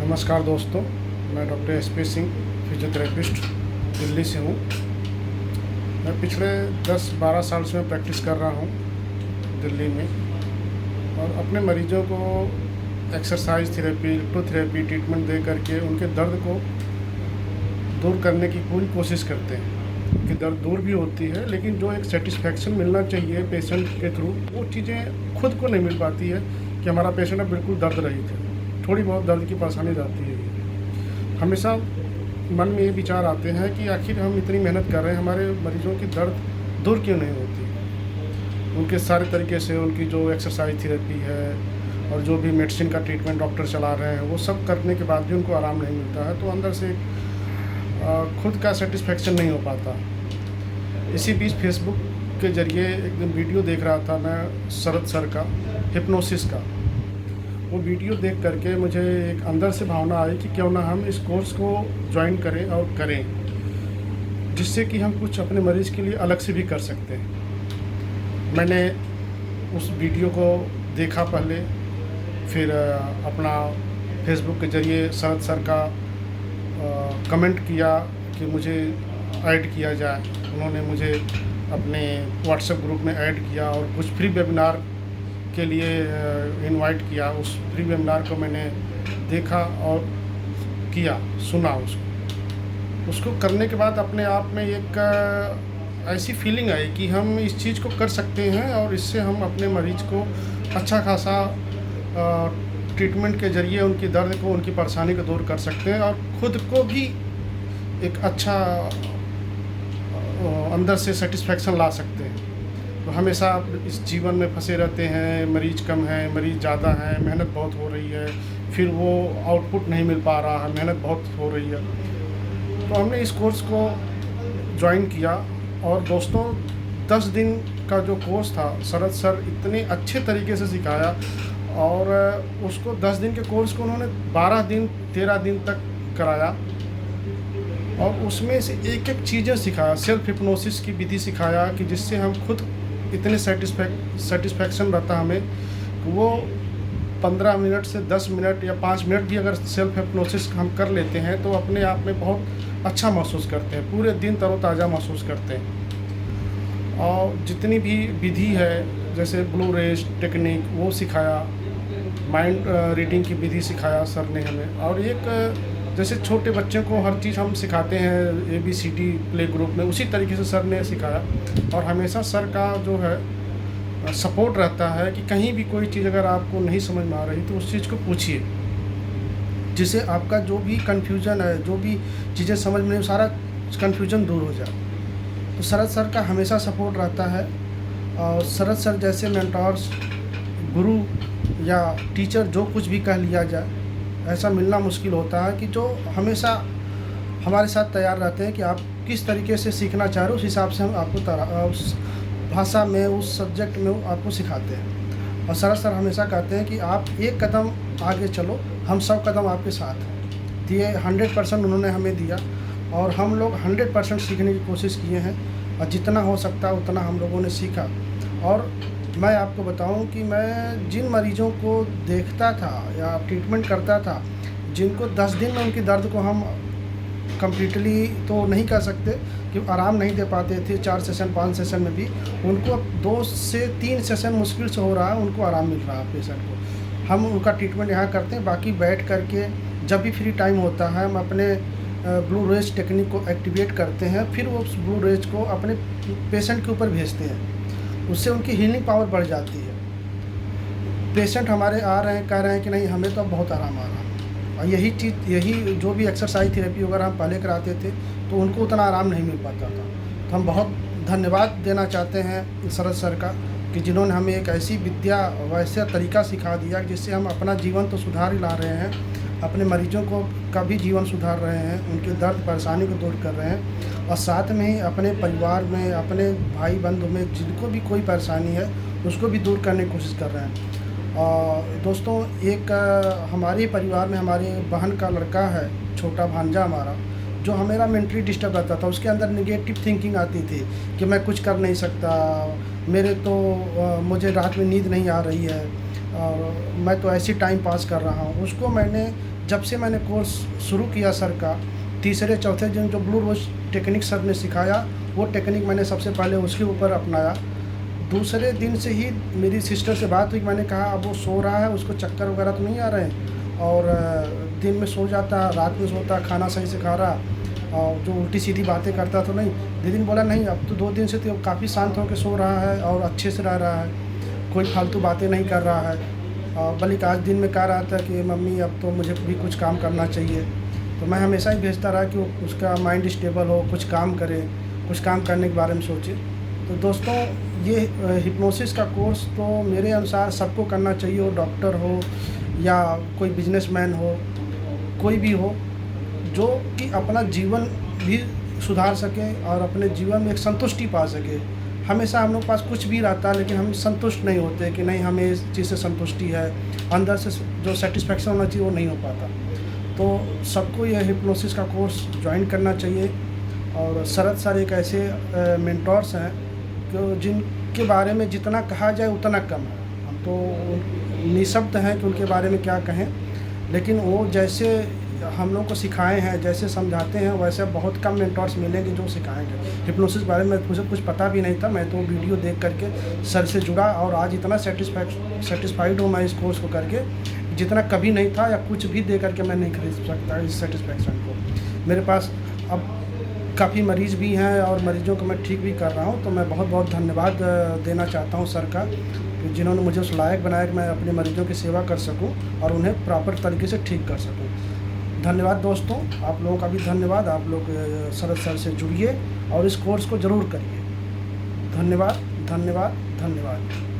नमस्कार दोस्तों, मैं doctor SP. Singh, physiotherapist, Delhi से हूँ। मैं पिछले 10-12 साल से मैं प्रैक्टिस कर रहा हूँ दिल्ली में, और अपने मरीजों को एक्सरसाइज थेरेपी, इलेक्ट्रोथेरेपी ट्रीटमेंट दे करके उनके दर्द को दूर करने की पूरी कोशिश करते हैं। कि दर्द दूर भी होती है, लेकिन जो एक सेटिस्फैक्शन मिलना चाहिए पेशेंट के थ्रू, वो चीज़ें खुद को नहीं मिल पाती है कि हमारा पेशेंट अब बिल्कुल दर्द रहित है। थोड़ी बहुत दर्द की परेशानी रहती है। हमेशा मन में ये विचार आते हैं कि आखिर हम इतनी मेहनत कर रहे हैं, हमारे मरीजों की दर्द दूर क्यों नहीं होती। उनके सारे तरीके से उनकी जो एक्सरसाइज थेरेपी है और जो भी मेडिसिन का ट्रीटमेंट डॉक्टर चला रहे हैं, वो सब करने के बाद भी उनको आराम नहीं मिलता है, तो अंदर से खुद का सेटिस्फेक्शन नहीं हो पाता। इसी बीच फेसबुक के ज़रिए एक दिन वीडियो देख रहा था मैं, शरद सर का, हिप्नोसिस का। वो वीडियो देख करके मुझे एक अंदर से भावना आई कि क्यों ना हम इस कोर्स को ज्वाइन करें और करें, जिससे कि हम कुछ अपने मरीज़ के लिए अलग से भी कर सकते हैं। मैंने उस वीडियो को देखा पहले, फिर अपना फेसबुक के ज़रिए शरद सर का कमेंट किया कि मुझे ऐड किया जाए। उन्होंने मुझे अपने व्हाट्सएप ग्रुप में ऐड किया और कुछ फ्री वेबिनार के लिए इनवाइट किया। उस फ्री वेबिनार को मैंने देखा और किया, सुना उसको करने के बाद अपने आप में एक ऐसी फीलिंग आई कि हम इस चीज़ को कर सकते हैं और इससे हम अपने मरीज़ को अच्छा खासा ट्रीटमेंट के ज़रिए उनकी दर्द को, उनकी परेशानी को दूर कर सकते हैं और ख़ुद को भी एक अच्छा अंदर से सेटिस्फेक्शन ला सकते हैं। तो हमेशा इस जीवन में फंसे रहते हैं, मरीज़ कम है, मरीज़ ज़्यादा है, मेहनत बहुत हो रही है, फिर वो आउटपुट नहीं मिल पा रहा है, मेहनत बहुत हो रही है। तो हमने इस कोर्स को ज्वाइन किया और दोस्तों 10 दिन का जो कोर्स था, शरद सर इतने अच्छे तरीके से सिखाया, और उसको 10 दिन के कोर्स को उन्होंने 12 दिन 13 दिन तक कराया, और उसमें से एक-एक चीज़ें सिखाया। सेल्फ हिप्नोसिस की विधि सिखाया कि जिससे हम खुद इतने सेटिस्फैक्शन रहता हमें, वो 15 मिनट से 10 मिनट या 5 मिनट भी अगर सेल्फ हिप्नोसिस हम कर लेते हैं तो अपने आप में बहुत अच्छा महसूस करते हैं, पूरे दिन तरोताज़ा महसूस करते हैं। और जितनी भी विधि है, जैसे ब्लू रेज टेक्निक, वो सिखाया, माइंड रीडिंग की विधि सिखाया सर ने हमें। और एक जैसे छोटे बच्चों को हर चीज़ हम सिखाते हैं ABCD प्ले ग्रुप में, उसी तरीके से सर ने सिखाया। और हमेशा सर का जो है सपोर्ट रहता है कि कहीं भी कोई चीज़ अगर आपको नहीं समझ में आ रही तो उस चीज़ को पूछिए, जिससे आपका जो भी कन्फ्यूज़न है, जो भी चीज़ें समझ में नहीं, सारा कन्फ्यूज़न दूर हो जाए। तो शरद सर का हमेशा सपोर्ट रहता है। और शरद सर जैसे मेंटर्स, गुरु या टीचर जो कुछ भी कह लिया जाए, ऐसा मिलना मुश्किल होता है कि जो हमेशा हमारे साथ तैयार रहते हैं कि आप किस तरीके से सीखना चाह रहे हो, उस हिसाब से हम आपको उस भाषा में, उस सब्जेक्ट में आपको सिखाते हैं। और शरद सर हमेशा कहते हैं कि आप एक कदम आगे चलो, हम सब कदम आपके साथ हैं। तो ये 100% उन्होंने हमें दिया और हम लोग 100% सीखने की कोशिश किए हैं, और जितना हो सकता है उतना हम लोगों ने सीखा। और मैं आपको बताऊं कि मैं जिन मरीज़ों को देखता था या ट्रीटमेंट करता था, जिनको 10 दिन में उनकी दर्द को हम कम्प्लीटली तो नहीं कर सकते कि आराम नहीं दे पाते थे, 4 सेशन 5 सेशन में भी, उनको 2 से 3 सेशन मुश्किल से हो रहा है, उनको आराम मिल रहा है पेशेंट को। हम उनका ट्रीटमेंट यहाँ करते हैं, बाकी बैठ करके जब भी फ्री टाइम होता है हम अपने ब्लू रेज टेक्निक को एक्टिवेट करते हैं, फिर वो उस ब्लू रेज को अपने पेशेंट के ऊपर भेजते हैं। उससे उनकी हीलिंग पावर बढ़ जाती है। पेशेंट हमारे आ रहे हैं, कह रहे हैं कि नहीं हमें तो अब बहुत आराम आ रहा है। और यही जो भी एक्सरसाइज थेरेपी वगैरह हम पहले कराते थे तो उनको उतना आराम नहीं मिल पाता था। तो हम बहुत धन्यवाद देना चाहते हैं शरद सर का कि जिन्होंने हमें एक ऐसी विद्या, वैसा तरीका सिखा दिया जिससे हम अपना जीवन तो सुधार ही ला रहे हैं, अपने मरीजों का भी जीवन सुधार रहे हैं, उनके दर्द परेशानी को दूर कर रहे हैं, और साथ में ही अपने परिवार में, अपने भाई बंधु में जिनको भी कोई परेशानी है उसको भी दूर करने की कोशिश कर रहे हैं। और दोस्तों, एक हमारे परिवार में हमारी बहन का लड़का है, छोटा भांजा हमारा, जो हमेरा मेंटली डिस्टर्ब रहता था। उसके अंदर नेगेटिव थिंकिंग आती थी कि मैं कुछ कर नहीं सकता, मुझे रात में नींद नहीं आ रही है, और मैं तो ऐसे टाइम पास कर रहा हूँ। उसको मैंने जब से मैंने कोर्स शुरू किया सर का, तीसरे चौथे दिन जो ब्लू रोज टेक्निक सर ने सिखाया, वो टेक्निक मैंने सबसे पहले उसके ऊपर अपनाया। दूसरे दिन से ही मेरी सिस्टर से बात हुई, मैंने कहा अब वो सो रहा है, उसको चक्कर वगैरह तो नहीं आ रहे हैं, और दिन में सो जाता, रात में सोता, खाना सही से खा रहा, और जो उल्टी सीधी बातें करता तो नहीं। दीदी ने बोला नहीं, अब तो 2 दिन से तो काफ़ी शांत होकर सो रहा है और अच्छे से रह रहा है, कोई फालतू बातें नहीं कर रहा है। बल्कि आज दिन में कह रहा था कि मम्मी अब तो मुझे भी कुछ काम करना चाहिए। तो मैं हमेशा ही भेजता रहा कि वो उसका माइंड स्टेबल हो, कुछ काम करे, कुछ काम करने के बारे में सोचे। तो दोस्तों, ये हिप्नोसिस का कोर्स तो मेरे अनुसार सबको करना चाहिए, वो डॉक्टर हो या कोई बिजनेसमैन हो, कोई भी हो, जो कि अपना जीवन भी सुधार सके और अपने जीवन में एक संतुष्टि पा सके। हमेशा हम लोग के पास कुछ भी रहता है लेकिन हम संतुष्ट नहीं होते कि नहीं हमें इस चीज़ से संतुष्टि है, अंदर से जो सेटिस्फेक्शन होना चाहिए वो नहीं हो पाता। तो सबको यह हिप्नोसिस का कोर्स ज्वाइन करना चाहिए। और शरद सर एक ऐसे मेंटोर्स हैं कि जिनके बारे में जितना कहा जाए उतना कम है। हम तो निःशब्द हैं कि उनके बारे में क्या कहें, लेकिन वो जैसे हम लोग को सिखाए हैं, जैसे समझाते हैं, वैसे बहुत कम मेंटोर्स मिलेंगे जो सिखाएंगे। हिप्नोसिस बारे में मुझे कुछ पता भी नहीं था, मैं तो वीडियो देख करके सर से जुड़ा और आज इतना सेटिस्फाइड हूँ मैं इस कोर्स को करके, जितना कभी नहीं था या कुछ भी दे करके मैं नहीं खरीद सकता इस सेटिस्फेक्शन को। मेरे पास अब काफ़ी मरीज़ भी हैं और मरीज़ों को मैं ठीक भी कर रहा हूँ। तो मैं बहुत बहुत धन्यवाद देना चाहता हूँ सर का, कि जिन्होंने मुझे उस लायक बनाया कि मैं अपने मरीज़ों की सेवा कर सकूँ और उन्हें प्रॉपर तरीके से ठीक कर सकूँ। धन्यवाद दोस्तों, आप लोगों का भी धन्यवाद। आप लोग शरद सर से जुड़िए और इस कोर्स को ज़रूर करिए। धन्यवाद, धन्यवाद, धन्यवाद।